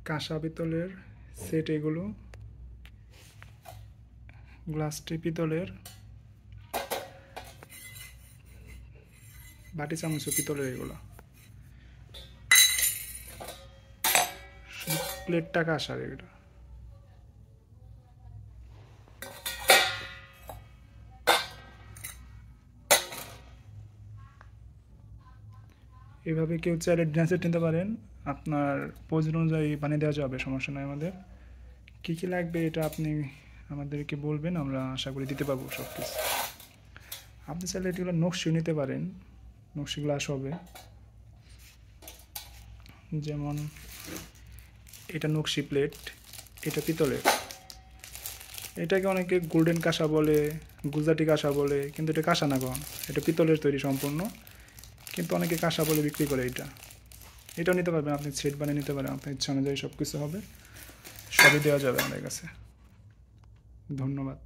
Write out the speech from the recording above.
কাঁসা পিতলের সেট এগুলো, গ্লাস পিতলের, বাটি চামচ পিতলের, এগুলো প্লেটটা কাঁসার। এগুলো এভাবে কেউ চাইলে ডিনার সেট নিতে পারেন, আপনার প্রয়োজন অনুযায়ী বানিয়ে দেওয়া যাবে, সমস্যা নয়। আমাদের কী কী লাগবে এটা আপনি আমাদেরকে বলবেন, আমরা আশা করি দিতে পারবো সব কিছু। আপনি চাইলে এগুলো নকশিও নিতে পারেন, নকশি গ্লাস হবে। যেমন এটা নকশি প্লেট, এটা পিতলের। এটাকে অনেকে গোল্ডেন কাঁসা বলে, গুজরাটি কাঁসা বলে, কিন্তু এটা কাঁসা না, কখন এটা পিতলের তৈরি সম্পূর্ণ, কিন্তু অনেকে কাঁসা বলে বিক্রি করে। এটাও নিতে পারবেন, আপনি সেট বানিয়ে নিতে পারেন, আপনার ইচ্ছা অনুযায়ী সব কিছু হবে, সবই দেওয়া যাবে আমাদের কাছে। ধন্যবাদ।